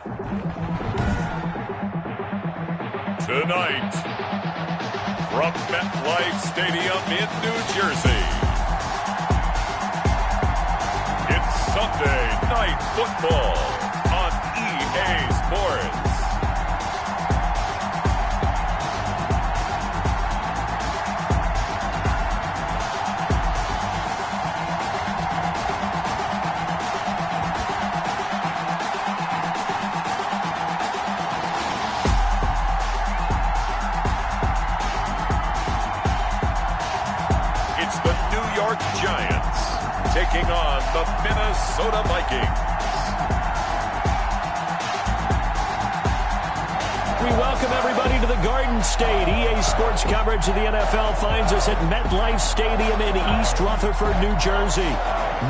Tonight, from MetLife Stadium in New Jersey, it's Sunday Night Football on EA Sports. Giants taking on the Minnesota Vikings. We welcome everybody to the Garden State. EA Sports coverage of the NFL finds us at MetLife Stadium in East Rutherford, New Jersey.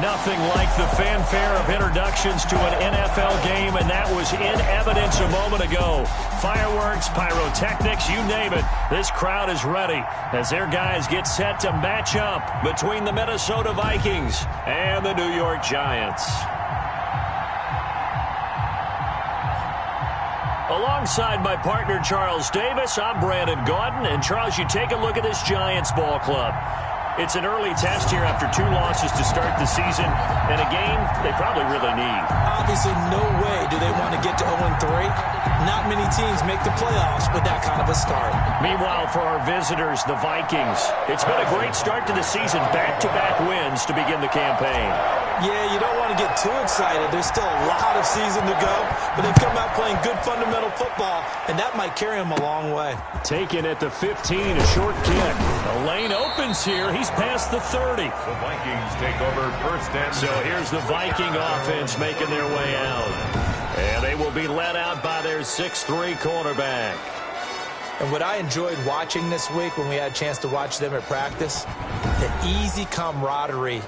Nothing like the fanfare of introductions to an NFL game, and that was in evidence a moment ago. Fireworks, pyrotechnics, you name it. This crowd is ready as their guys get set to match up between the Minnesota Vikings and the New York Giants. Alongside my partner, Charles Davis, I'm Brandon Gaudin. And, Charles, you take a look at this Giants ball club. It's an early test here after 2 losses to start the season, and a game they probably really need. Obviously, no way do they want to get to 0-3. Not many teams make the playoffs with that kind of a start. Meanwhile, for our visitors, the Vikings, it's been a great start to the season. Back-to-back wins to begin the campaign. Yeah, you don't want to get too excited. There's still a lot of season to go, but they've come out playing good fundamental football, and that might carry them a long way. Taken at the 15, a short kick. The lane opens here. He's past the 30. The Vikings take over first and So here's the Viking offense making their way out. And they will be led out by their 6'3" quarterback. And what I enjoyed watching this week when we had a chance to watch them at practice, the easy camaraderie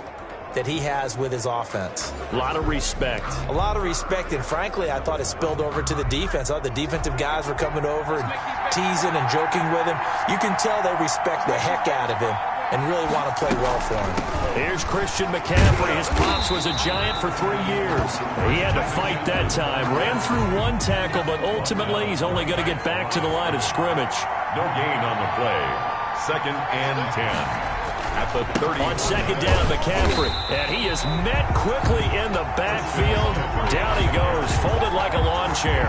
that he has with his offense. A lot of respect. A lot of respect, and frankly, I thought it spilled over to the defense. The defensive guys were coming over and teasing and joking with him. You can tell they respect the heck out of him and really want to play well for him. Here's Christian McCaffrey. His pops was a Giant for 3 years. He had to fight that time. Ran through 1 tackle, but ultimately he's only going to get back to the line of scrimmage. no gain on the play. 2nd and 10. At the 30. On 2nd down, McCaffrey. And he is met quickly in the backfield. Down he goes, folded like a lawn chair.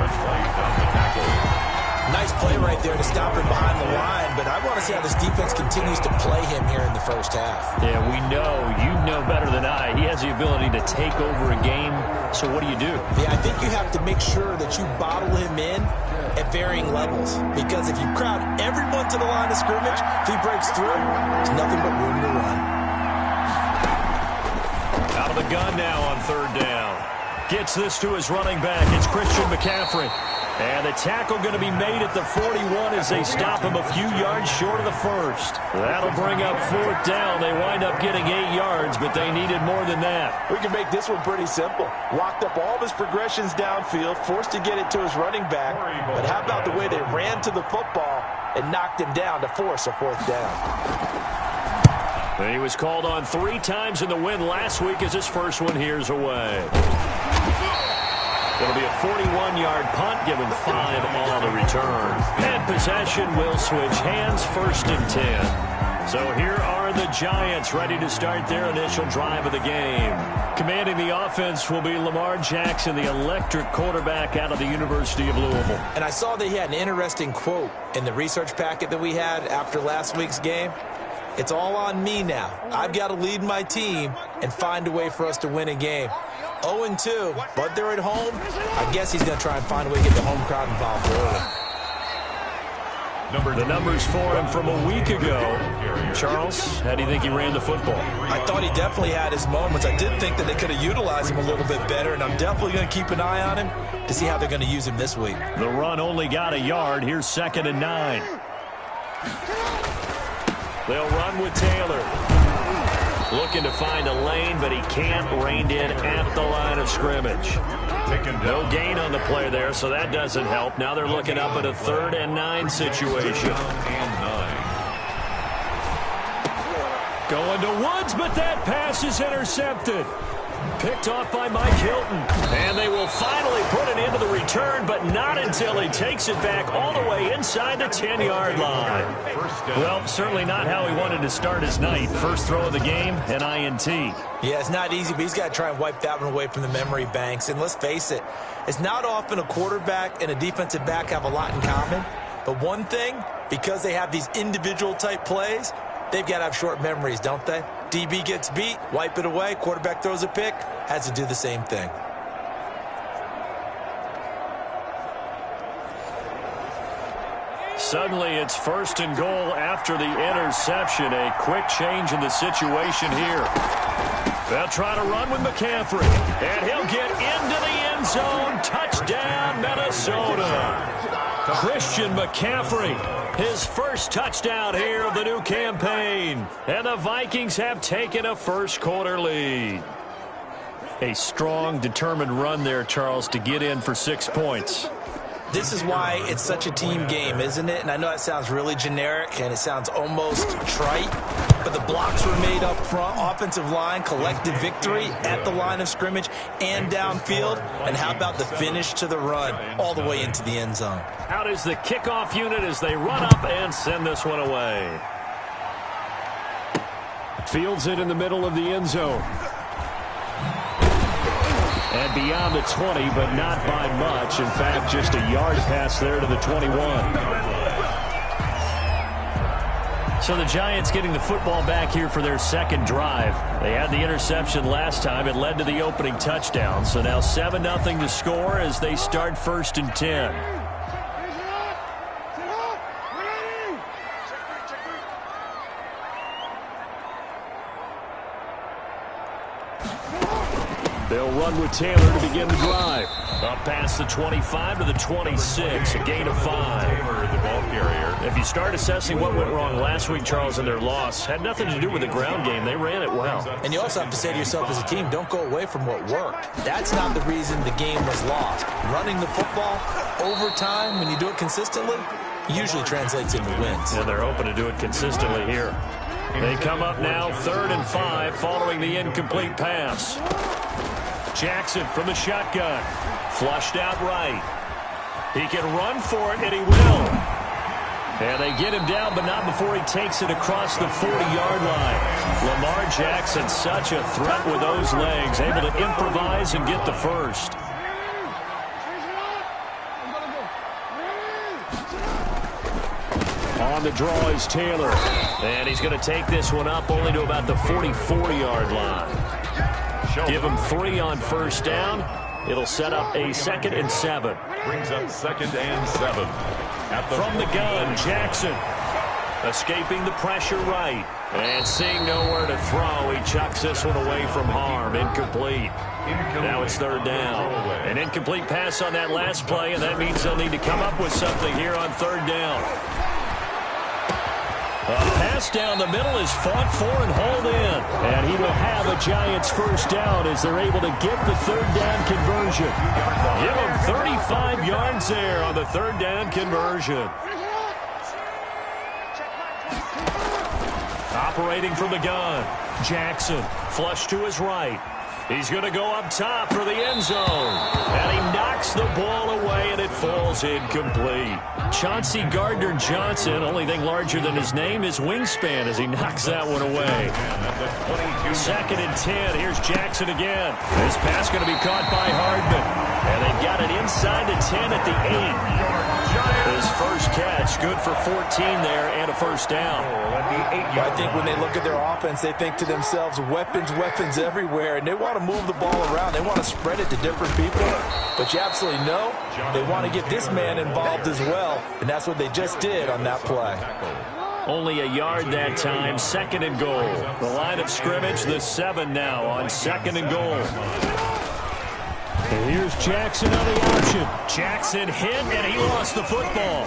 Nice play right there to stop him behind the line, but I want to see how this defense continues to play him here in the first half. Yeah, we know. You know better than I. He has the ability to take over a game. So what do you do? Yeah, I think you have to make sure that you bottle him in at varying levels, because if you crowd everyone to the line of scrimmage, if he breaks through, there's nothing but room to run. Out of the gun now on 3rd down. Gets this to his running back. It's Christian McCaffrey. And the tackle going to be made at the 41 as they stop him a few yards short of the 1st. That'll bring up 4th down. They wind up getting 8 yards, but they needed more than that. We can make this one pretty simple. Locked up all of his progressions downfield, forced to get it to his running back. But how about the way they ran to the football and knocked him down to force a 4th down? And he was called on 3 times in the win last week as his first one here's away. It'll be a 41-yard punt, given 5 on the return. And possession will switch hands, 1st and 10. So here are the Giants ready to start their initial drive of the game. Commanding the offense will be Lamar Jackson, the electric quarterback out of the University of Louisville. And I saw that he had an interesting quote in the research packet that we had after last week's game. It's all on me now. I've got to lead my team and find a way for us to win a game. 0-2, but they're at home. I guess he's going to try and find a way to get the home crowd involved early. The numbers for him from a week ago. Charles, how do you think he ran the football? I thought he definitely had his moments. I did think that they could have utilized him a little bit better, and I'm definitely going to keep an eye on him to see how they're going to use him this week. The run only got a yard. Here's 2nd and 9. They'll run with Taylor. Looking to find a lane, but he can't. Reined in at the line of scrimmage. No gain on the play there, so that doesn't help. Now they're looking up at a 3rd and 9 situation. Going to Woods, but that pass is intercepted. Picked off by Mike Hilton. And they will finally put it into the return, but not until he takes it back all the way inside the 10-yard line. Well, certainly not how he wanted to start his night. First throw of the game, an INT. Yeah, it's not easy, but he's got to try and wipe that one away from the memory banks. And let's face it, it's not often a quarterback and a defensive back have a lot in common. But one thing, because they have these individual type plays, they've got to have short memories, don't they? DB gets beat, wipe it away, quarterback throws a pick, has to do the same thing. Suddenly it's 1st and goal after the interception. A quick change in the situation here. They'll try to run with McCaffrey, and he'll get into the end zone. Touchdown, Minnesota. Christian McCaffrey, his first touchdown here of the new campaign. And the Vikings have taken a first-quarter lead. A strong, determined run there, Charles, to get in for 6 points. This is why it's such a team game, isn't it? And I know that sounds really generic, and it sounds almost trite, but the blocks were made up front, offensive line, collective victory at the line of scrimmage and downfield. And how about the finish to the run all the way into the end zone? Out is the kickoff unit as they run up and send this one away. Fields it in the middle of the end zone. And beyond the 20, but not by much. In fact, just a yard pass there to the 21. So the Giants getting the football back here for their second drive. They had the interception last time. It led to the opening touchdown. So now 7-0 to score as they start 1st and 10. They'll run with Taylor to begin the drive. Up past the 25 to the 26, a gain of 5. The ball carrier. If you start assessing what went wrong last week, Charles, in their loss, had nothing to do with the ground game. They ran it well. And you also have to say to yourself as a team, don't go away from what worked. That's not the reason the game was lost. Running the football over time, when you do it consistently, usually translates into wins. And they're hoping to do it consistently here. They come up now 3rd and 5 following the incomplete pass. Jackson from the shotgun. Flushed out right. He can run for it, and he will. And they get him down, but not before he takes it across the 40-yard line. Lamar Jackson, such a threat with those legs, able to improvise and get the first. On the draw is Taylor. And he's going to take this one up only to about the 44-yard line. Give him 3 on 1st down. It'll set up a 2nd and 7. Brings up 2nd and 7. From the gun, Jackson. Escaping the pressure right. And seeing nowhere to throw, he chucks this one away from harm. Incomplete. Now it's 3rd down. An incomplete pass on that last play, and that means they'll need to come up with something here on 3rd down. A pass down the middle is fought for and hauled in. And he will have a Giants first down as they're able to get the 3rd down conversion. Give him 35 yards there on the 3rd down conversion. Operating from the gun. Jackson, flush to his right. He's going to go up top for the end zone. And he knocks the ball away, and it falls incomplete. Chauncey Gardner-Johnson, only thing larger than his name is wingspan as he knocks that one away. 2nd and 10. Here's Jackson again. This pass going to be caught by Hardman. And they've got it inside the 10 at the 8. His first catch, good for 14 there and a first down. I think when they look at their offense, they think to themselves, weapons, weapons everywhere, and they want to move the ball around. They want to spread it to different people, but you absolutely know they want to get this man involved as well, and that's what they just did on that play. Only a yard that time, 2nd and goal. The line of scrimmage, the 7 now on 2nd and goal. And here's Jackson on the option. Jackson hit, and he lost the football.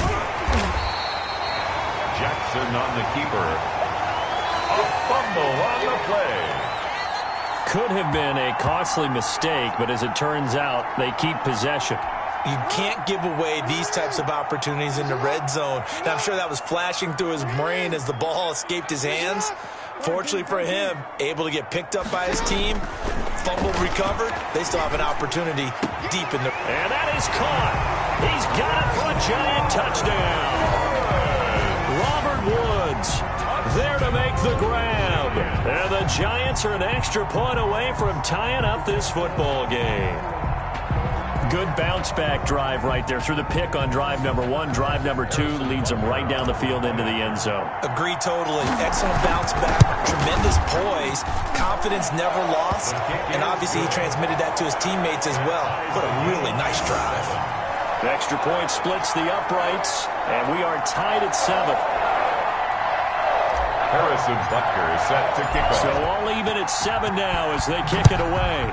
Jackson on the keeper. A fumble on the play. Could have been a costly mistake, but as it turns out, they keep possession. You can't give away these types of opportunities in the red zone. And I'm sure that was flashing through his brain as the ball escaped his hands. Fortunately for him, able to get picked up by his team. fumble recovered, they still have an opportunity deep in the... And that is caught. He's got it for a giant touchdown. Robert Woods there to make the grab. And the Giants are an extra point away from tying up this football game. Good bounce-back drive right there through the pick on drive number 1. Drive number 2 leads them right down the field into the end zone. Agree totally. Excellent bounce-back, tremendous poise, confidence never lost, and obviously he transmitted that to his teammates as well. What a really nice drive. The extra point splits the uprights, and we are tied at 7. Harrison Butker is set to kick off. So all even at 7 now as they kick it away.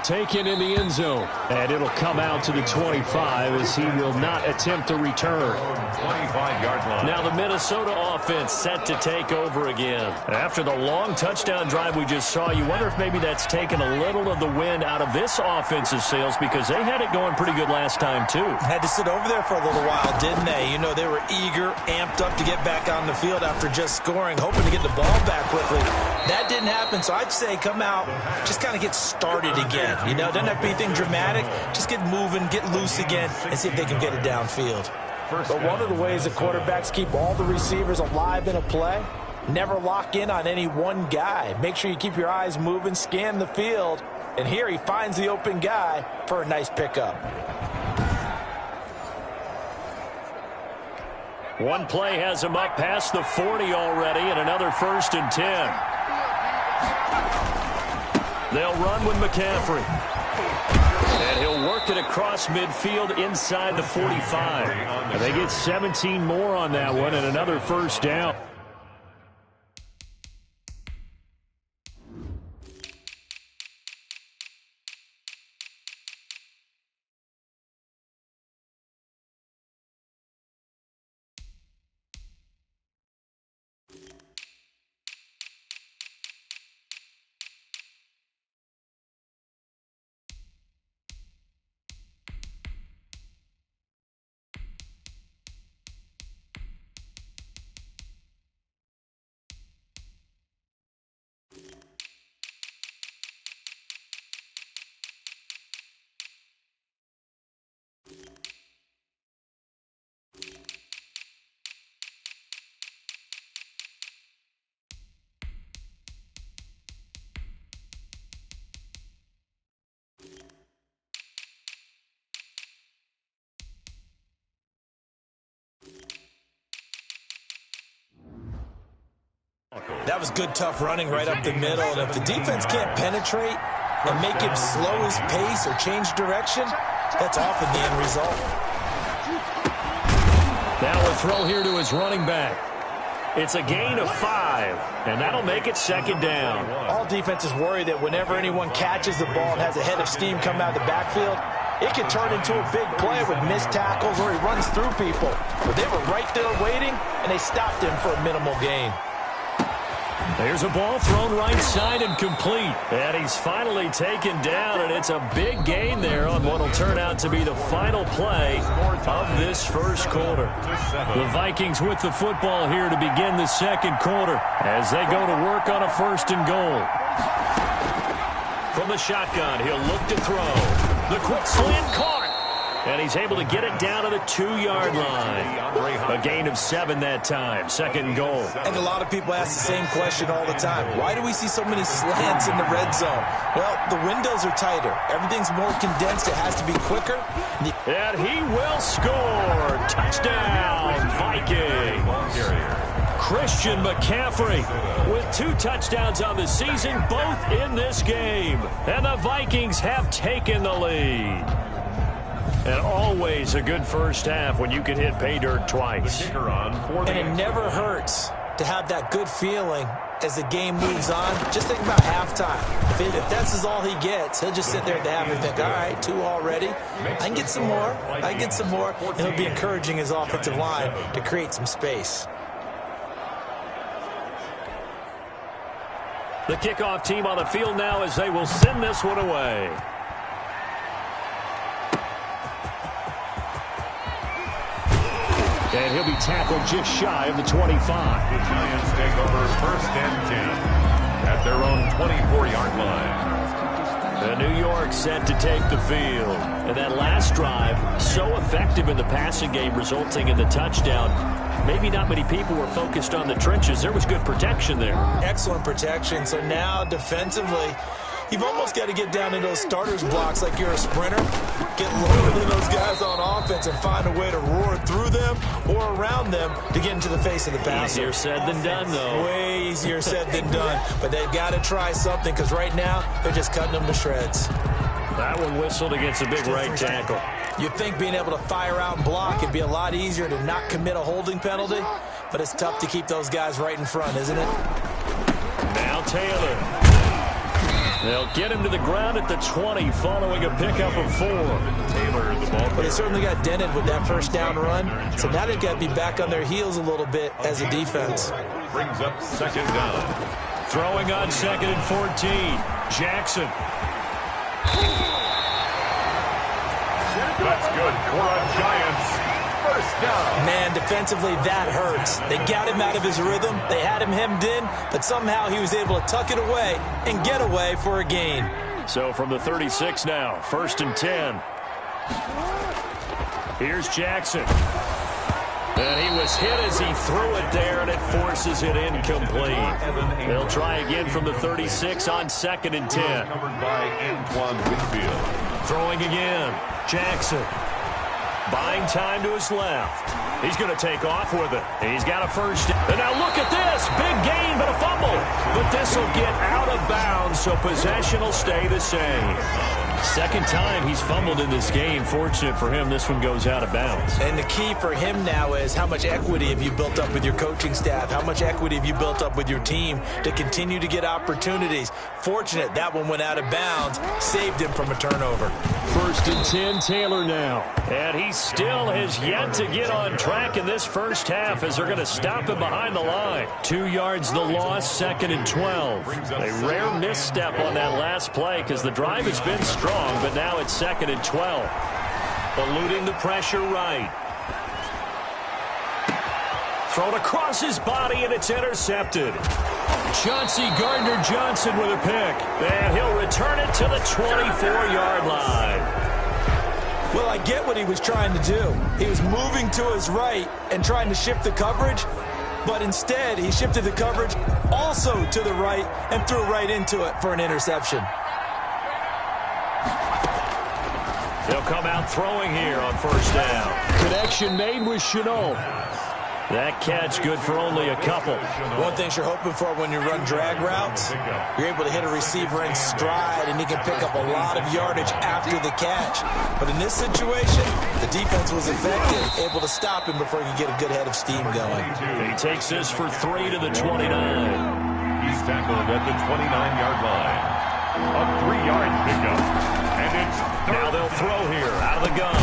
Taken in the end zone. And it'll come out to the 25 as he will not attempt a return. 25-yard line. Now the Minnesota offense set to take over again. After the long touchdown drive we just saw, you wonder if maybe that's taken a little of the wind out of this offensive sails because they had it going pretty good last time too. Had to sit over there for a little while, didn't they? You know, they were eager, amped up to get back on the field after just scoring, hoping to get the ball back quickly. That didn't happen, so I'd say come out, just kind of get started again. You know, doesn't have to be anything dramatic. Just get moving, get loose again, and see if they can get it downfield. But one of the ways that quarterbacks keep all the receivers alive in a play, never lock in on any one guy. Make sure you keep your eyes moving, scan the field, and here he finds the open guy for a nice pickup. One play has him up past the 40 already, and another 1st and 10. They'll run with McCaffrey. And he'll work it across midfield inside the 45. And they get 17 more on that one and another 1st down. That was good, tough running right up the middle. And if the defense can't penetrate and make him slow his pace or change direction, that's often the end result. Now a throw here to his running back. It's a gain of 5, and that'll make it 2nd down. All defenses worry that whenever anyone catches the ball and has a head of steam come out of the backfield, it can turn into a big play with missed tackles or he runs through people. But they were right there waiting, and they stopped him for a minimal gain. There's a ball thrown right side and complete. And he's finally taken down, and it's a big gain there on what will turn out to be the final play of this 1st quarter. The Vikings with the football here to begin the 2nd quarter as they go to work on a 1st and goal. From the shotgun, he'll look to throw. The quick slant caught. And he's able to get it down to the 2-yard line. A gain of 7 that time. 2nd goal. And a lot of people ask the same question all the time. Why do we see so many slants in the red zone? Well, the windows are tighter. Everything's more condensed. It has to be quicker. And he will score. Touchdown, Vikings. Christian McCaffrey with 2 touchdowns on the season, both in this game. And the Vikings have taken the lead. And always a good 1st half when you can hit pay dirt twice. And it never hurts to have that good feeling as the game moves on. Just think about halftime. If that's all he gets, he'll just sit there at the half and think, all right, 2 already. I can get some more. I can get some more. And he'll be encouraging his offensive line to create some space. The kickoff team on the field now as they will send this one away. And he'll be tackled just shy of the 25. The Giants take over 1st and 10. 29-yard line. And New York set to take the field. And that last drive, so effective in the passing game, resulting in the touchdown. Maybe not many people were focused on the trenches. There was good protection there. Excellent protection. So now defensively, you've almost got to get down in those starters blocks like you're a sprinter. Get lower than those guys on offense and find a way to roar through them or around them to get into the face of the passer. Easier said than done, though. Way easier said than done. But they've got to try something because right now they're just cutting them to shreds. That one whistled against a big right tackle. You'd think being able to fire out and block would be a lot easier to not commit a holding penalty, but it's tough to keep those guys right in front, isn't it? Now Taylor. They'll get him to the ground at the 20 following a pickup of 4. Taylor, the ball. But they certainly got dented with that first down run, so now they've got to be back on their heels a little bit as a defense. Brings up second down. Throwing on 2nd and 14. Jackson. That's good for a Giants first down. Man, defensively, that hurts. They got him out of his rhythm. They had him hemmed in, but somehow he was able to tuck it away and get away for a gain. So from the 36 now, 1st and 10. Here's Jackson. And he was hit as he threw it there, and it forces it incomplete. They'll try again from the 36 on 2nd and 10. Covered by Antoine Winfield. Throwing again. Jackson. Buying time to his left. He's going to take off with it. He's got a first down. And now look at this. Big gain, but a fumble. But this will get out of bounds, so possession will stay the same. Second time he's fumbled in this game. Fortunate for him, this one goes out of bounds. And the key for him now is how much equity have you built up with your coaching staff? How much equity have you built up with your team to continue to get opportunities? Fortunate that one went out of bounds, saved him from a turnover. 1st and 10, Taylor now. And he still has yet to get on track in this first half as they're going to stop him behind the line. 2 yards the loss, 2nd and 12. A rare misstep on that last play because the drive has been strong, but now it's 2nd and 12. Eluding the pressure right. Thrown across his body, and it's intercepted. Chauncey Gardner-Johnson with a pick. And he'll return it to the 24-yard line. Well, I get what he was trying to do. He was moving to his right and trying to shift the coverage, but instead he shifted the coverage also to the right and threw right into it for an interception. They'll come out throwing here on 1st down. Connection made with Chenault. That catch good for only a couple. One thing you're hoping for when you run drag routes, you're able to hit a receiver in stride and he can pick up a lot of yardage after the catch. But in this situation, the defense was effective, able to stop him before he could get a good head of steam going. He takes this for 3 to the 29. He's tackled at the 29-yard line. A 3-yard pickup. And it's now they'll throw here out of the gun.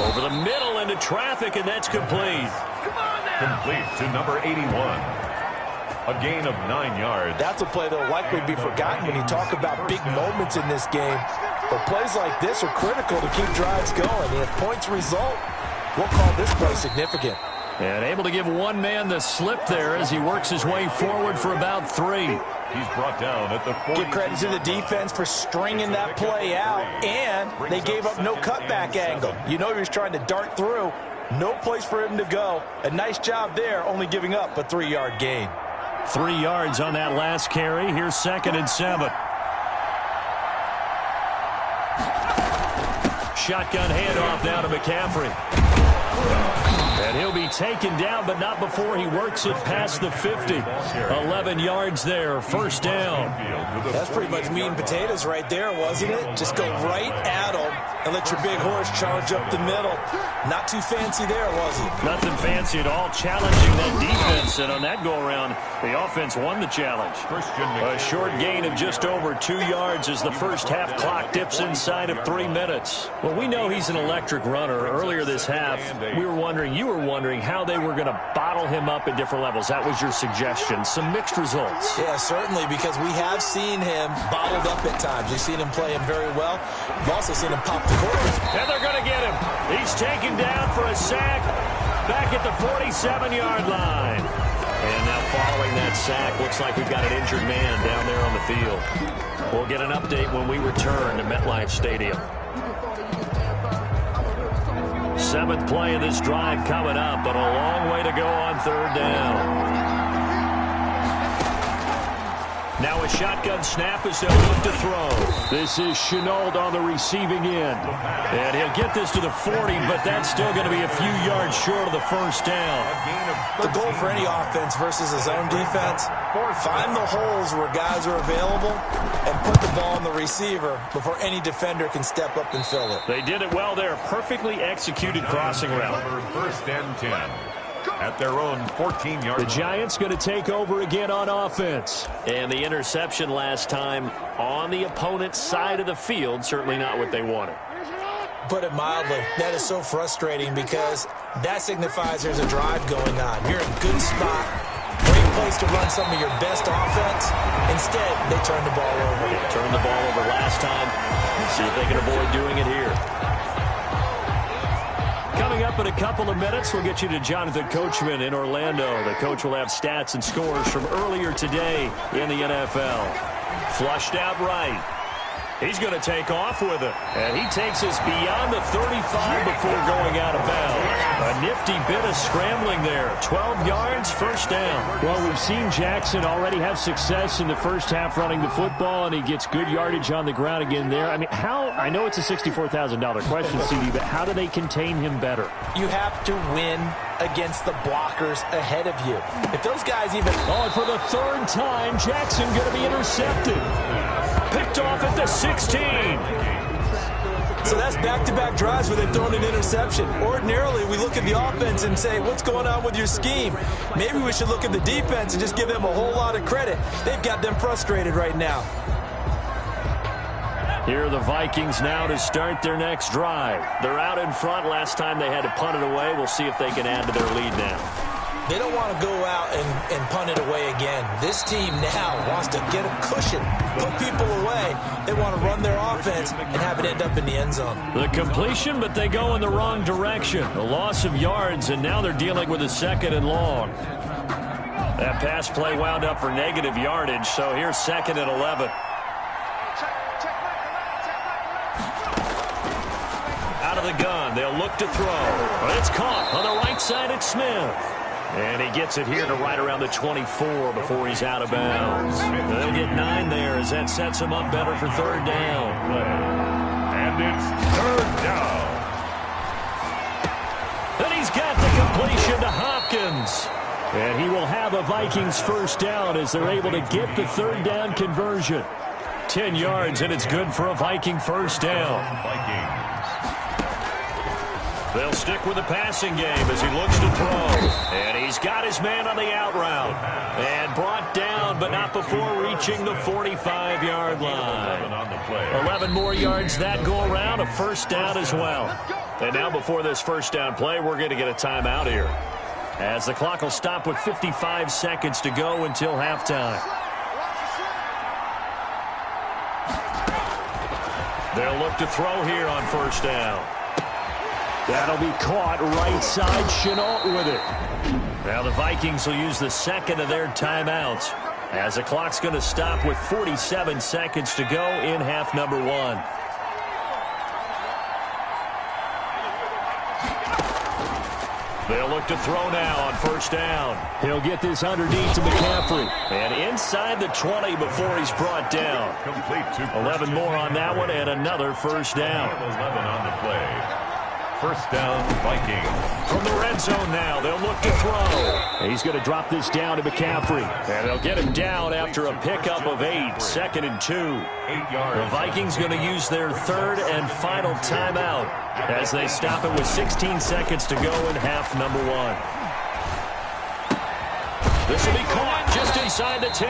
Over the middle into traffic, and that's complete. complete to number 81. A gain of 9 yards. That's a play that will likely be forgotten when you talk about big moments in this game. But plays like this are critical to keep drives going. And if points result, we'll call this play significant. And able to give one man the slip there as he works his way forward for about 3. He's brought down at the 40. Give credit to the defense for stringing that play out, and they gave up no cutback angle. You know he was trying to dart through. No place for him to go. A nice job there, only giving up a 3-yard gain. 3 yards on that last carry. Here's 2nd and 7. Shotgun handoff now to McCaffrey. And he'll be taken down, but not before he works it past the 50. 11 yards there, first down. That's pretty much meat and potatoes right there, wasn't it? Just go right at him and let your big horse charge up the middle. Not too fancy there, was he? Nothing fancy at all, challenging that defense. And on that go-around, the offense won the challenge. A short gain of just over 2 yards as the first half clock dips inside of 3 minutes. Well, we know he's an electric runner. Earlier this half, you were wondering how they were going to bottle him up at different levels. That was your suggestion. Some mixed results. Yeah, certainly, because we have seen him bottled up at times. We've seen him play him very well. We've also seen him pop the quarters. And they're going to get him. He's taken down for a sack back at the 47-yard line. And now following that sack, looks like we've got an injured man down there on the field. We'll get an update when we return to MetLife Stadium. 7th play of this drive coming up, but a long way to go on 3rd down. Now a shotgun snap as they'll look to throw. This is Chenault on the receiving end. And he'll get this to the 40, but that's still going to be a few yards short of the first down. The goal for any offense versus his own defense, find the holes where guys are available and put the ball on the receiver before any defender can step up and fill it. They did it well there. Perfectly executed crossing route. 1st and 10. At their own 14-yard line. The Giants going to take over again on offense. And the interception last time on the opponent's side of the field, certainly not what they wanted. Put it mildly, that is so frustrating because that signifies there's a drive going on. You're in a good spot, great place to run some of your best offense. Instead, they turn the ball over. They turned the ball over last time. See if they can avoid doing it here. Coming up in a couple of minutes, we'll get you to Jonathan Coachman in Orlando. The coach will have stats and scores from earlier today in the NFL. Flushed out right. He's going to take off with it. And he takes us beyond the 35 before going out of bounds. A nifty bit of scrambling there. 12 yards, 1st down. Well, we've seen Jackson already have success in the first half running the football, and he gets good yardage on the ground again there. I mean, I know it's a $64,000 question, CD, but how do they contain him better? You have to win against the blockers ahead of you. If those guys even... Oh, and for the 3rd time, Jackson going to be intercepted. Picked off at the 16. So that's back-to-back drives where they've thrown an interception. Ordinarily, we look at the offense and say, what's going on with your scheme? Maybe we should look at the defense and just give them a whole lot of credit. They've got them frustrated right now. Here are the Vikings now to start their next drive. They're out in front. Last time they had to punt it away. We'll see if they can add to their lead now. They don't want to go out and punt it away again. This team now wants to get a cushion, put people away. They want to run their offense and have it end up in the end zone. The completion, but they go in the wrong direction. A loss of yards, and now they're dealing with a 2nd and long. That pass play wound up for negative yardage, so here's 2nd and 11. Out of the gun, they'll look to throw. But it's caught on the right side at Smith. And he gets it here to right around the 24 before he's out of bounds. They'll get 9 there as that sets him up better for 3rd down. And it's 3rd down. And he's got the completion to Hopkins. And he will have a Vikings 1st down as they're able to get the 3rd down conversion. 10 yards, and it's good for a Viking 1st down. Vikings. They'll stick with the passing game as he looks to throw. And he's got his man on the out route. And brought down, but not before reaching the 45-yard line. 11 more yards that go around, a 1st down as well. And now before this 1st down play, we're going to get a timeout here, as the clock will stop with 55 seconds to go until halftime. They'll look to throw here on 1st down. That'll be caught right side. Chenault with it. Now the Vikings will use the 2nd of their timeouts, as the clock's going to stop with 47 seconds to go in half number 1. They'll look to throw now on 1st down. He'll get this underneath to McCaffrey. And inside the 20 before he's brought down. 11 more on that one, and another 1st down. 11 on the play. 1st down, Vikings. From the red zone now, they'll look to throw. He's going to drop this down to McCaffrey. And they'll get him down after a pickup of 8, 2nd and 2. 8 yards. The Vikings going to use their 3rd and final timeout as they stop it with 16 seconds to go in half number 1. This will be caught just inside the 10.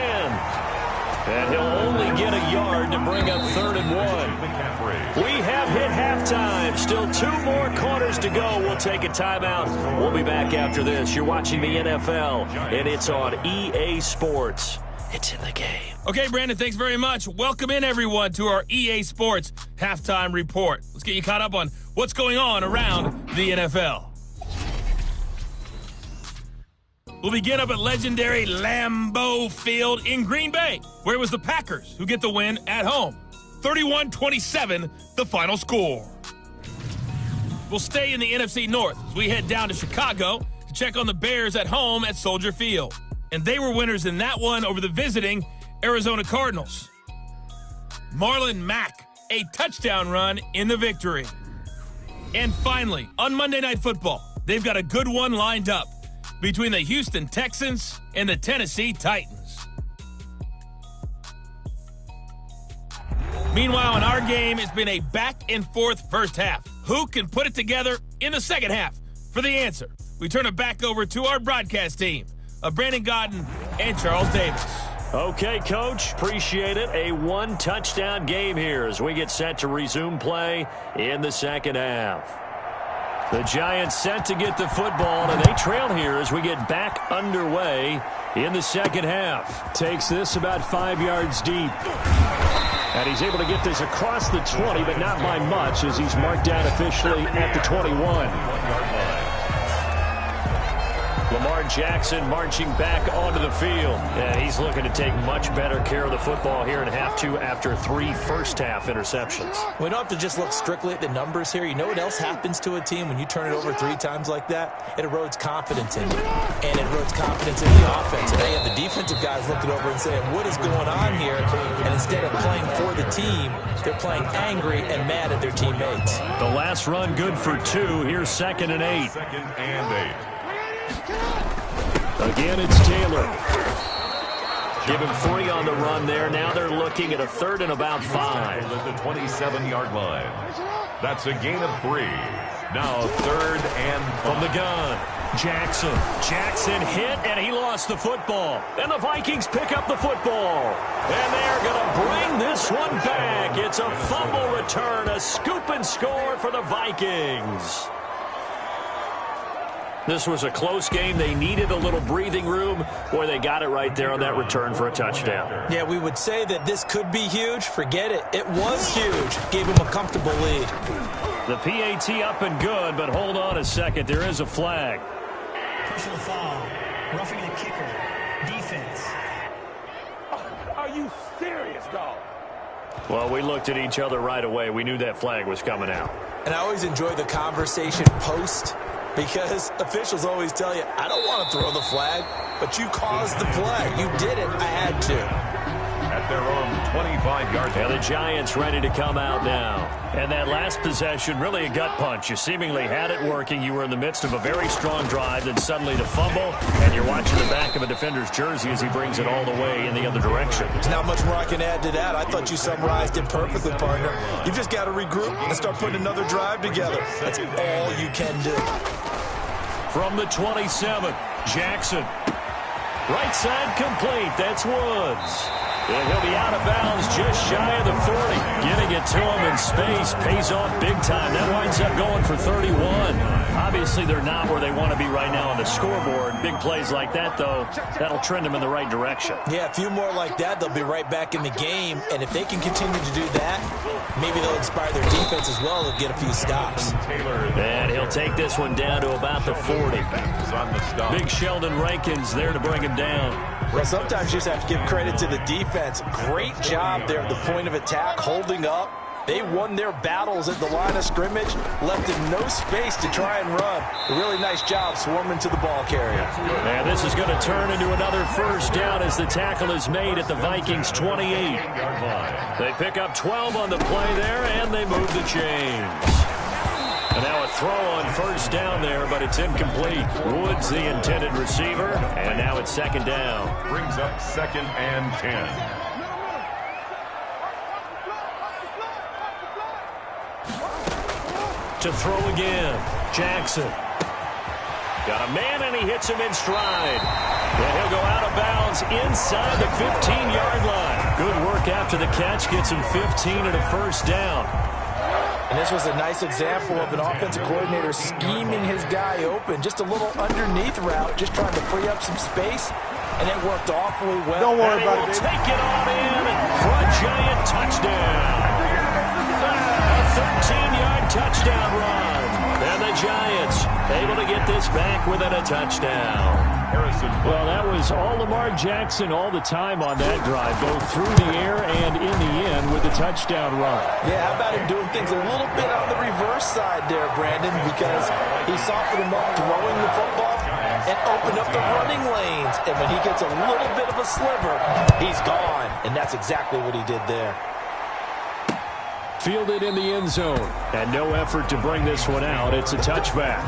And he'll only get a yard to bring up 3rd and 1. We have hit halftime. Still 2 more quarters to go. We'll take a timeout. We'll be back after this. You're watching the NFL, and it's on EA Sports. It's in the game. Okay, Brandon, thanks very much. Welcome in, everyone, to our EA Sports Halftime Report. Let's get you caught up on what's going on around the NFL. will begin up at legendary Lambeau Field in Green Bay, where it was the Packers who get the win at home. 31-27, the final score. We'll stay in the NFC North as we head down to Chicago to check on the Bears at home at Soldier Field. And they were winners in that one over the visiting Arizona Cardinals. Marlon Mack, a touchdown run in the victory. And finally, on Monday Night Football, they've got a good one lined up between the Houston Texans and the Tennessee Titans. Meanwhile, in our game, it's been a back-and-forth first half. Who can put it together in the second half? For the answer, we turn it back over to our broadcast team of Brandon Godden and Charles Davis. Okay, Coach, appreciate it. A one-touchdown game here as we get set to resume play in the second half. The Giants set to get the football, and they trail here as we get back underway in the second half. Takes this about 5 yards deep. And he's able to get this across the 20, but not by much as he's marked down officially at the 21. Lamar Jackson marching back onto the field. Yeah, he's looking to take much better care of the football here in half two after 3 first-half interceptions. We don't have to just look strictly at the numbers here. You know what else happens to a team when you turn it over 3 times like that? It erodes confidence in you, and it erodes confidence in the offense. And they have the defensive guys looking over and saying, what is going on here? And instead of playing for the team, they're playing angry and mad at their teammates. The last run good for 2. Here's 2nd and 8. 2nd and 8. Again, it's Taylor. Give him 3 on the run there. Now they're looking at a 3rd and about 5. At the 27-yard line. That's a gain of 3. Now 3rd and 5. From the gun, Jackson hit, and he lost the football. And the Vikings pick up the football. And they're going to bring this one back. It's a fumble return, a scoop and score for the Vikings. This was a close game. They needed a little breathing room. Boy, they got it right there on that return for a touchdown. Yeah, we would say that this could be huge. Forget it. It was huge. Gave him a comfortable lead. The PAT up and good, but hold on a second. There is a flag. Personal foul. Roughing the kicker. Defense. Are you serious, dog? Well, we looked at each other right away. We knew that flag was coming out. And I always enjoy the conversation post, because officials always tell you, I don't want to throw the flag, but you caused the play. You did it. I had to. At their own 25-yard line. And the Giants ready to come out now. And that last possession, really a gut punch. You seemingly had it working. You were in the midst of a very strong drive, then suddenly the fumble, and you're watching the back of a defender's jersey as he brings it all the way in the other direction. There's not much more I can add to that. I thought you summarized it perfectly, partner. You've just got to regroup and start putting another drive together. That's all you can do. From the 27, Jackson. Right side complete. That's Woods. And he'll be out of bounds just shy of the 40. Getting it to him in space pays off big time. That winds up going for 31. Obviously, they're not where they want to be right now on the scoreboard. Big plays like that, though, that'll trend them in the right direction. Yeah, a few more like that, they'll be right back in the game. And if they can continue to do that, maybe they'll inspire their defense as well to get a few stops. And he'll take this one down to about the 40. Big Sheldon Rankins there to bring him down. Well, sometimes you just have to give credit to the defense. Great job there at the point of attack, holding up. They won their battles at the line of scrimmage, left them no space to try and run. A really nice job swarming to the ball carrier. And this is going to turn into another first down as the tackle is made at the Vikings' 28. They pick up 12 on the play there, and they move the chains. And now a throw on first down there, but it's incomplete. Woods, the intended receiver, and now it's 2nd down. Brings up 2nd and 10. To throw again, Jackson. Got a man, and he hits him in stride. And he'll go out of bounds inside the 15-yard line. Good work after the catch, gets him 15 and a first down. And this was a nice example of an offensive coordinator scheming his guy open. Just a little underneath route, just trying to free up some space. And it worked awfully well. Don't worry about it, baby. Take it on in for a Giant touchdown. A 13-yard touchdown run. And the Giants able to get this back within a touchdown. Well, that was all Lamar Jackson all the time on that drive, both through the air and in the end with the touchdown run. Yeah, how about him doing things a little bit on the reverse side there, Brandon, because he softened him up throwing the football and opened up the running lanes. And when he gets a little bit of a sliver, he's gone. And that's exactly what he did there. Fielded in the end zone, and no effort to bring this one out. It's a touchback.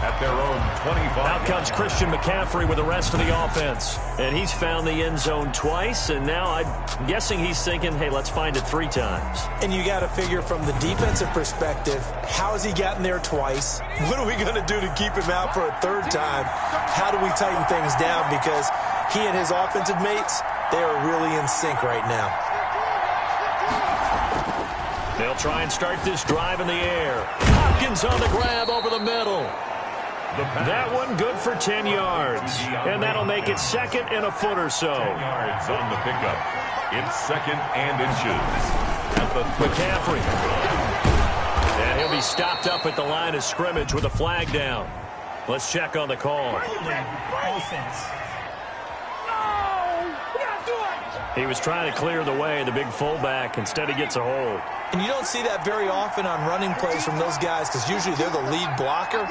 At their own 25. Out comes Christian McCaffrey with the rest of the offense. And he's found the end zone twice, and now I'm guessing he's thinking, hey, let's find it 3 times. And you got to figure from the defensive perspective, how has he gotten there twice? What are we going to do to keep him out for a 3rd time? How do we tighten things down? Because he and his offensive mates, they are really in sync right now. They'll try and start this drive in the air. Hopkins on the grab over the middle. That one good for 10 yards. And that'll make it 2nd and a foot or so. 10 yards on the pickup. It's 2nd and inches. At the McCaffrey. And he'll be stopped up at the line of scrimmage with a flag down. Let's check on the call. Offense. He was trying to clear the way, the big fullback. Instead, he gets a hold. And you don't see that very often on running plays from those guys because usually they're the lead blocker.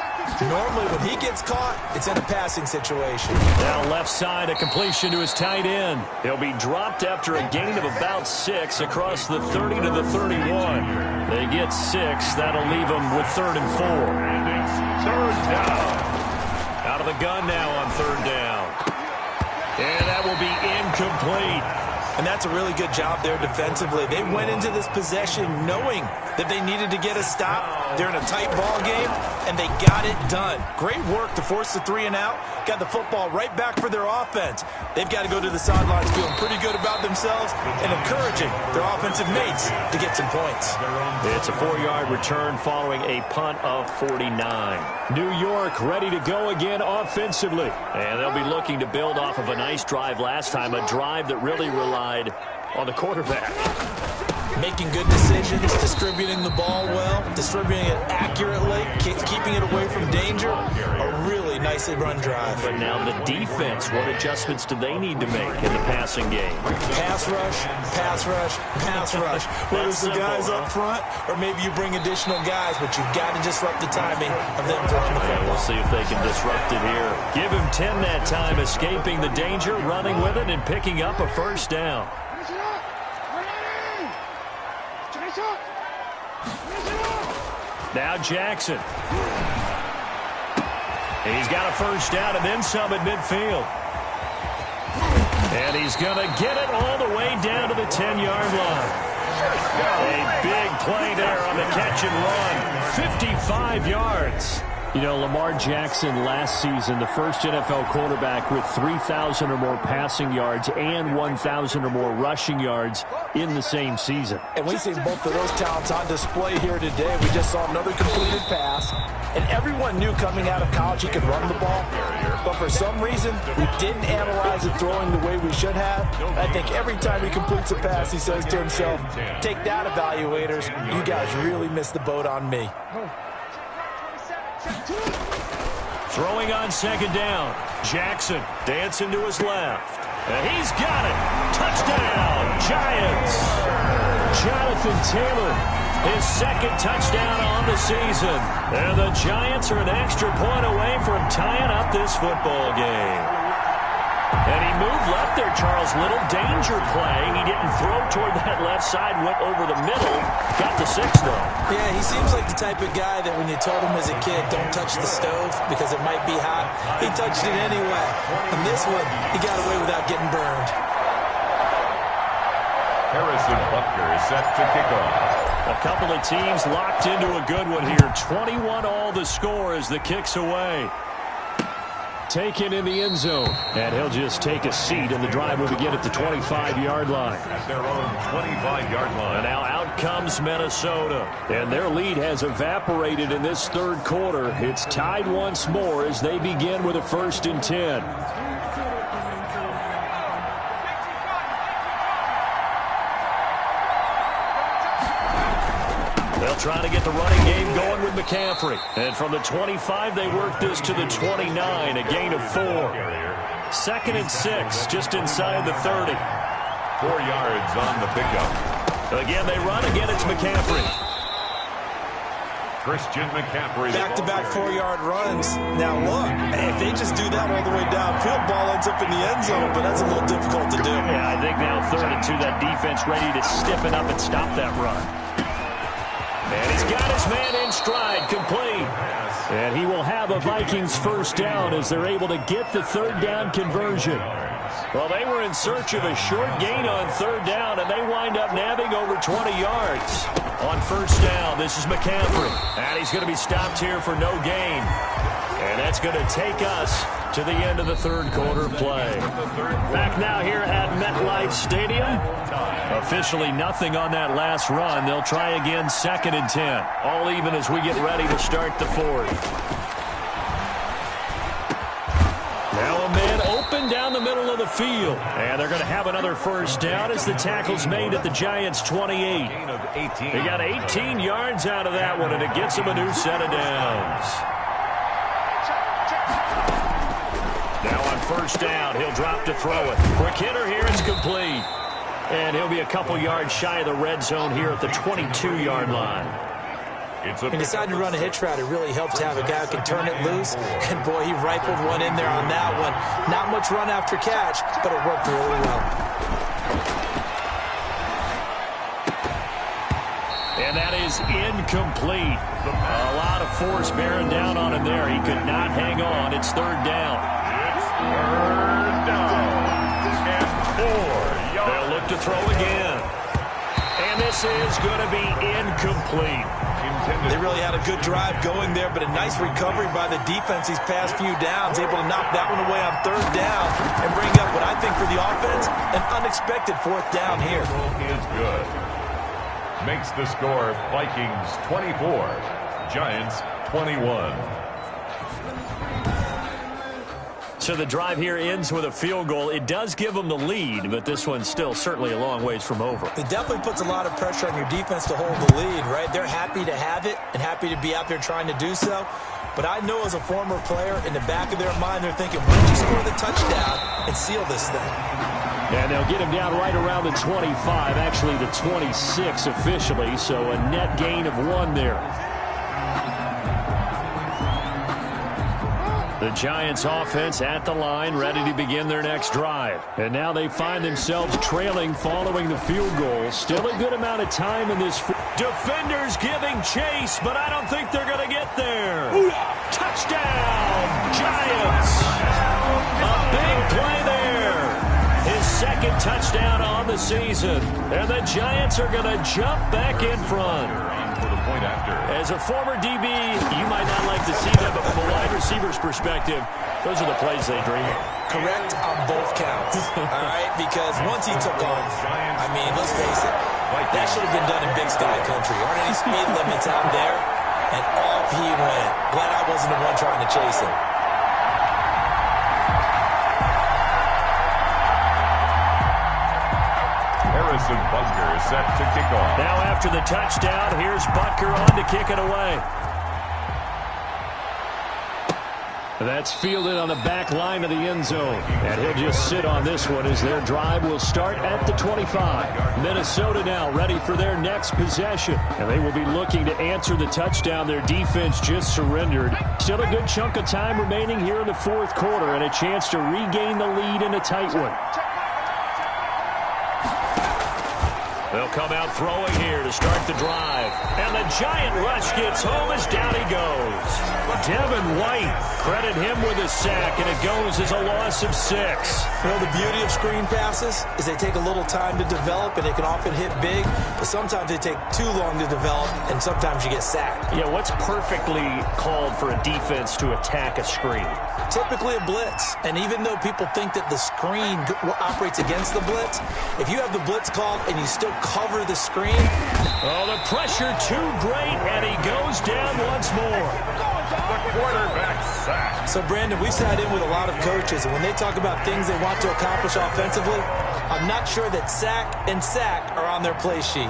Normally, when he gets caught, it's in a passing situation. Now left side, a completion to his tight end. He'll be dropped after a gain of about 6 across the 30 to the 31. They get 6. That'll leave them with 3rd and 4. And it's 3rd down. Out of the gun now on 3rd down. And that will be incomplete. And that's a really good job there defensively. They went into this possession knowing that they needed to get a stop. They're in a tight ball game, and they got it done. Great work to force the 3 and out. Got the football right back for their offense. They've got to go to the sidelines feeling pretty good about themselves and encouraging their offensive mates to get some points. It's a 4-yard return following a punt of 49. New York ready to go again offensively. And they'll be looking to build off of a nice drive last time, a drive that really relied on the quarterback. Making good decisions, distributing the ball well, distributing it accurately, keeping it away from danger. A really nicely run drive. But now the defense, what adjustments do they need to make in the passing game? Pass rush, pass rush, pass rush. Whether it's the guys up front or maybe you bring additional guys, but you've got to disrupt the timing of them throwing the football. We'll see if they can disrupt it here. Give him 10 that time, escaping the danger, running with it, and picking up a 1st down. Now Jackson. He's got a 1st down and then some at midfield. And he's going to get it all the way down to the 10-yard line. A big play there on the catch and run. 55 yards. You know, Lamar Jackson last season, the first NFL quarterback with 3,000 or more passing yards and 1,000 or more rushing yards in the same season. And we see both of those talents on display here today. We just saw another completed pass. And everyone knew coming out of college he could run the ball. But for some reason, we didn't analyze it throwing the way we should have. I think every time he completes a pass, he says to himself, take that, evaluators. You guys really missed the boat on me. Throwing on 2nd down. Jackson dancing to his left. And he's got it. Touchdown, Giants. Jonathan Taylor, his 2nd touchdown on the season. And the Giants are an extra point away from tying up this football game. And he moved left there, Charles. Little danger play. He didn't throw toward that left side, went over the middle. Got the 6, though. Yeah, he seems like the type of guy that when you told him as a kid, don't touch the stove because it might be hot, he touched it anyway. And this one, he got away without getting burned. Harrison Butker is set to kick off. A couple of teams locked into a good one here. 21 all the score as the kick's away. Taken in the end zone. And he'll just take a seat, and the drive will begin at the 25-yard line. At their own 25-yard line. And now out comes Minnesota. And their lead has evaporated in this 3rd quarter. It's tied once more as they begin with a 1st and 10. They'll try to get the running game going with McCaffrey. And from the 25, they work this to the 29, a gain of 4. 2nd and 6, just inside the 30. 4 yards on the pickup. Again, they run. Again, it's McCaffrey. Christian McCaffrey. Back-to-back 4-yard runs. Now, look, if they just do that all the way downfield, ball ends up in the end zone, but that's a little difficult to do. Yeah, I think now 3rd and 2, that defense ready to stiffen up and stop that run. And he's got his man in stride, complete. And he will have a Vikings first down as they're able to get the 3rd down conversion. Well, they were in search of a short gain on 3rd down, and they wind up nabbing over 20 yards. On 1st down, this is McCaffrey. And he's going to be stopped here for no gain. And that's going to take us to the end of the 3rd quarter play. Back now here at MetLife Stadium. Officially nothing on that last run. They'll try again 2nd and 10. All even as we get ready to start the 4th. Now a man open down the middle of the field. And they're going to have another first down as the tackle's made at the Giants' 28. He got 18 yards out of that one, and it gets him a new set of downs. Now on 1st down, he'll drop to throw it. Quick hitter here, it's complete. And he'll be a couple yards shy of the red zone here at the 22-yard line. He decided to run a hitch route. It really helped to have a guy who can turn it loose. And, boy, he rifled one in there on that one. Not much run after catch, but it worked really well. And that is incomplete. A lot of force bearing down on him there. He could not hang on. It's 3rd down. It's 3rd down. And 4 yards. They'll look to throw again. And this is going to be incomplete. They really had a good drive going there, but a nice recovery by the defense these past few downs, able to knock that one away on 3rd down and bring up what I think for the offense, an unexpected 4th down here. Is good. Makes the score Vikings 24, Giants 21. So the drive here ends with a field goal. It does give them the lead, but this one's still certainly a long ways from over. It definitely puts a lot of pressure on your defense to hold the lead, right? They're happy to have it and happy to be out there trying to do so. But I know as a former player, in the back of their mind, they're thinking, why don't you score the touchdown and seal this thing? And they'll get him down right around the 25, actually the 26 officially, so a net gain of 1 there. The Giants offense at the line, ready to begin their next drive. And now they find themselves trailing following the field goal. Still a good amount of time in this. Defenders giving chase, but I don't think they're going to get there. Touchdown, Giants. A big play there. His 2nd touchdown on the season. And the Giants are going to jump back in front. As a former DB, you might not like to see that, but from a wide receiver's perspective, those are the plays they dream of. Correct on both counts, all right? Because once he took off, I mean, let's face it, that should have been done in Big Sky Country. Aren't any speed limits out there? And off he went. Glad I wasn't the one trying to chase him. Butker is set to kick off. Now after the touchdown, here's Butker on to kick it away. That's fielded on the back line of the end zone. And he'll just sit on this one as their drive will start at the 25. Minnesota now ready for their next possession. And they will be looking to answer the touchdown their defense just surrendered. Still a good chunk of time remaining here in the 4th quarter and a chance to regain the lead in a tight one. They'll come out throwing here to start the drive. And the giant rush gets home as down he goes. Devin White, credit him with a sack, and it goes as a loss of 6. You know, the beauty of screen passes is they take a little time to develop, and they can often hit big, but sometimes they take too long to develop, and sometimes you get sacked. Yeah, what's perfectly called for a defense to attack a screen? Typically a blitz, and even though people think that the screen operates against the blitz, if you have the blitz called and you still cover the screen. Oh, the pressure too great, and he goes down once more. The quarterback sack. So, Brandon, we sat in with a lot of coaches, and when they talk about things they want to accomplish offensively, I'm not sure that sack and sack are on their play sheet.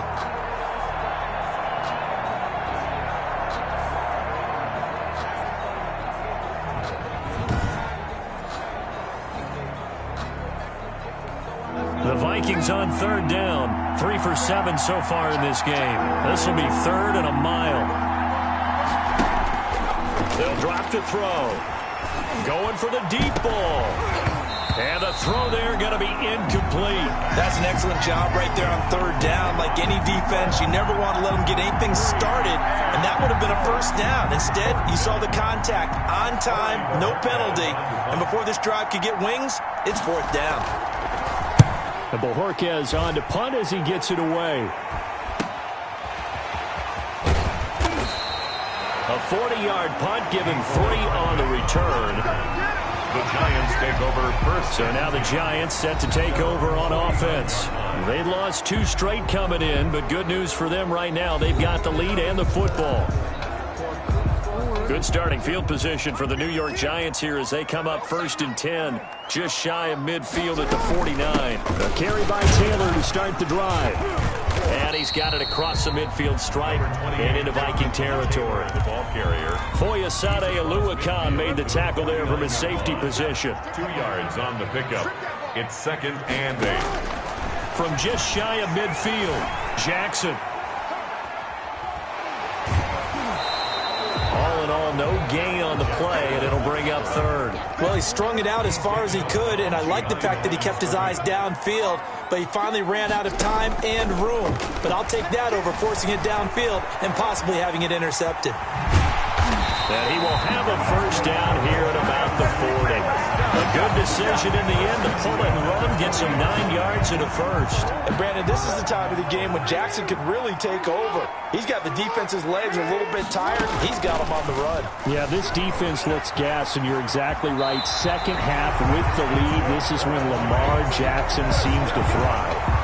Vikings on third down. 3 for 7 so far in this game. This will be 3rd and a mile. They'll drop to throw. Going for the deep ball. And the throw there going to be incomplete. That's an excellent job right there on third down. Like any defense, you never want to let them get anything started, and that would have been a first down. Instead, you saw the contact on time, no penalty, and before this drive could get wings, it's 4th down. And Bojorquez on to punt as he gets it away. A 40-yard punt, given 3 on the return. The Giants take over first. So now the Giants set to take over on offense. They lost 2 straight coming in, but good news for them right now. They've got the lead and the football. Good starting field position for the New York Giants here as they come up 1st and 10, just shy of midfield at the 49. A carry by Taylor to start the drive. And he's got it across the midfield stripe and into Viking territory. The ball carrier. Foyesade Aluakan made the tackle there from his safety position. 2 yards on the pickup. It's 2nd and 8. From just shy of midfield, Jackson. All in all, no gain on the play, and it'll bring up 3rd. Well, he strung it out as far as he could, and I like the fact that he kept his eyes downfield, but he finally ran out of time and room. But I'll take that over forcing it downfield and possibly having it intercepted. And he will have a first down here at about the 40. A good decision in the end to pull and run, gets him 9 yards and a first. And Brandon, this is the time of the game when Jackson could really take over. He's got the defense's legs a little bit tired. He's got them on the run. Yeah, this defense looks gassed, and you're exactly right. Second half with the lead, this is when Lamar Jackson seems to thrive.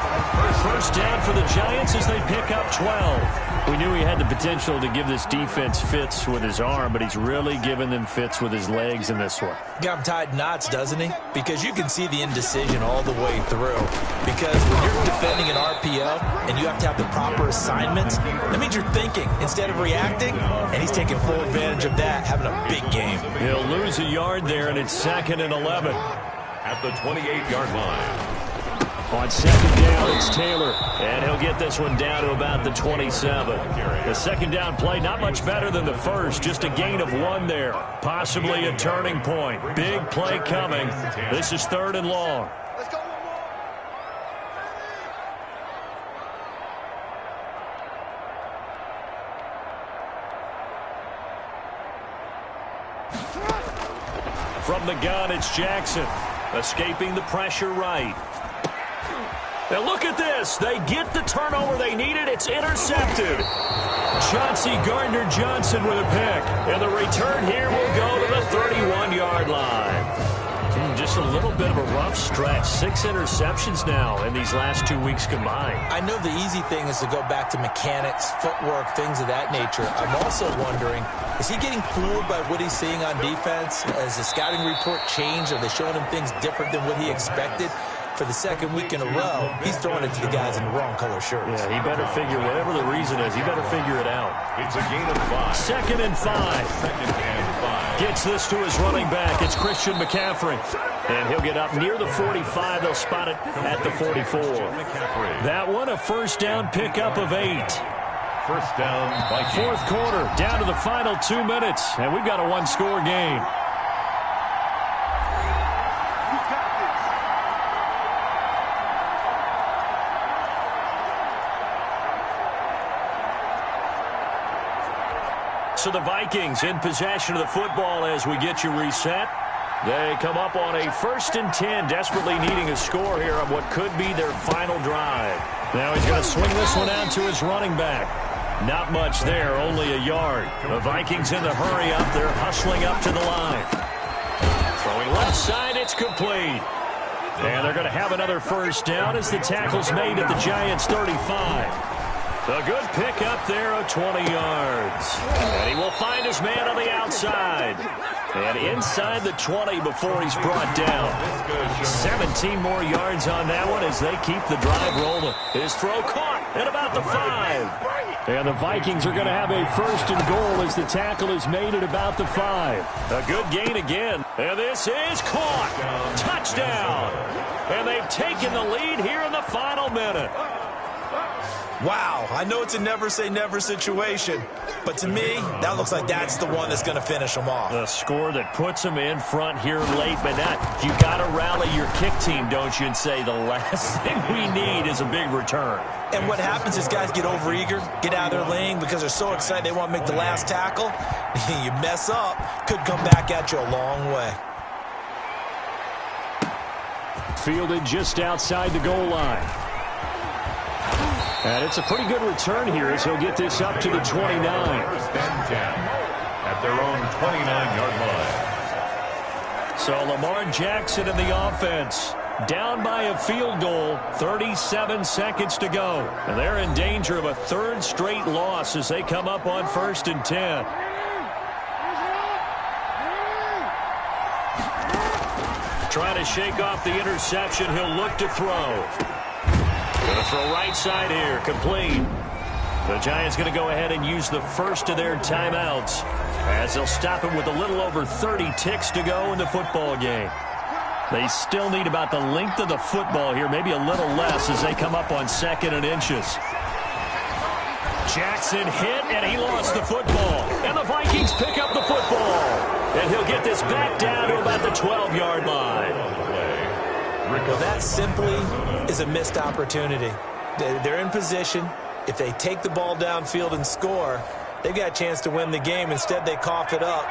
First down for the Giants as they pick up 12. We knew he had the potential to give this defense fits with his arm, but he's really given them fits with his legs in this one. Got him tied knots, doesn't he? Because you can see the indecision all the way through. Because when you're defending an RPO and you have to have the proper assignments, that means you're thinking instead of reacting, and he's taking full advantage of that, having a big game. He'll lose a yard there, and it's 2nd and 11. At the 28-yard line. On 2nd down, it's Taylor, and he'll get this one down to about the 27. The second down play, not much better than the first, just a gain of 1 there. Possibly a turning point. Big play coming. This is 3rd and long. From the gun, it's Jackson, escaping the pressure right. Now look at this. They get the turnover they needed. It's intercepted. Chauncey Gardner-Johnson with a pick. And the return here will go to the 31-yard line. Just a little bit of a rough stretch. 6 interceptions now in these last 2 weeks combined. I know the easy thing is to go back to mechanics, footwork, things of that nature. I'm also wondering, is he getting fooled by what he's seeing on defense? Has the scouting report changed? Are they showing him things different than what he expected? For the second week in a row, he's throwing it to the guys in the wrong color shirts. Yeah, he better figure, whatever the reason is, he better figure it out. It's a gain of 5. 2nd and 5. 2nd and 5. Gets this to his running back. It's Christian McCaffrey. And he'll get up near the 45. They'll spot it at the 44. That one, a first down pickup of 8. First down, Vikings. 4th quarter, down to the final 2 minutes. And we've got a 1-score game. So the Vikings in possession of the football as we get you reset. They come up on a 1st and 10, desperately needing a score here on what could be their final drive. Now he's going to swing this one out to his running back. Not much there, only a yard. The Vikings in the hurry up. They're hustling up to the line. Throwing left side, it's complete. And they're going to have another first down as the tackle's made at the Giants' 35. A good pick up there of 20 yards. And he will find his man on the outside. And inside the 20 before he's brought down. 17 more yards on that one as they keep the drive rolling. His throw caught at about the 5. And the Vikings are going to have a first and goal as the tackle is made at about the 5. A good gain again. And this is caught. Touchdown. And they've taken the lead here in the final minute. Wow, I know it's a never-say-never situation, but to me, that looks like that's the one that's going to finish them off. The score that puts them in front here late, but you got to rally your kick team, don't you, and say the last thing we need is a big return. And what happens is guys get overeager, get out of their lane because they're so excited they want to make the last tackle. You mess up, could come back at you a long way. Fielded just outside the goal line. And it's a pretty good return here as he'll get this up to the 29. First and 10 at their own 29-yard line. So Lamar Jackson in the offense. Down by a field goal, 37 seconds to go. And they're in danger of a third straight loss as they come up on 1st and 10. Trying to shake off the interception. He'll look to throw. Going to throw right side here, complete. The Giants going to go ahead and use the first of their timeouts as they'll stop it with a little over 30 ticks to go in the football game. They still need about the length of the football here, maybe a little less as they come up on 2nd and inches. Jackson hit, and he lost the football. And the Vikings pick up the football. And he'll get this back down to about the 12-yard line. Well, that simply is a missed opportunity. They're in position. If they take the ball downfield and score, they've got a chance to win the game. Instead, they cough it up.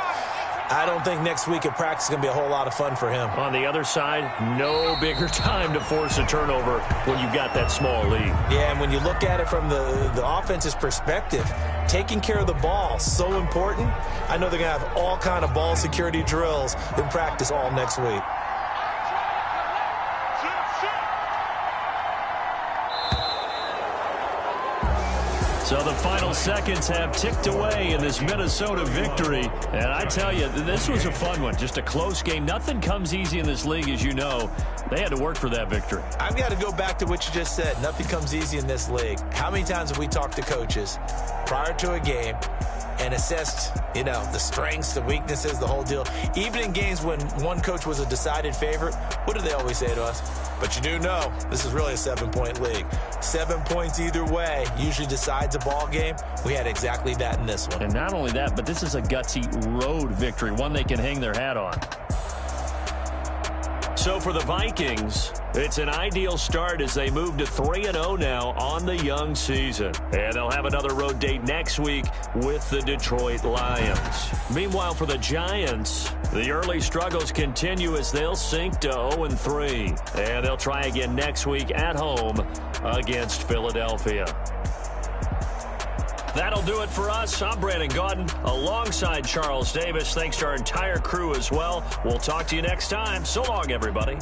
I don't think next week at practice is going to be a whole lot of fun for him. On the other side, no bigger time to force a turnover when you've got that small lead. Yeah, and when you look at it from the offense's perspective, taking care of the ball, so important. I know they're going to have all kind of ball security drills in practice all next week. So the final seconds have ticked away in this Minnesota victory. And I tell you, this was a fun one. Just a close game. Nothing comes easy in this league, as you know. They had to work for that victory. I've got to go back to what you just said. Nothing comes easy in this league. How many times have we talked to coaches prior to a game and assessed, the strengths, the weaknesses, the whole deal? Even in games when one coach was a decided favorite, what do they always say to us? But you do know this is really a 7-point league. 7 points either way usually decides a ball game. We had exactly that in this one. And not only that, but this is a gutsy road victory, one they can hang their hat on. So for the Vikings, it's an ideal start as they move to 3-0 now on the young season. And they'll have another road date next week with the Detroit Lions. Meanwhile, for the Giants, the early struggles continue as they'll sink to 0-3. And they'll try again next week at home against Philadelphia. That'll do it for us. I'm Brandon Gaudin alongside Charles Davis. Thanks to our entire crew as well. We'll talk to you next time. So long, everybody.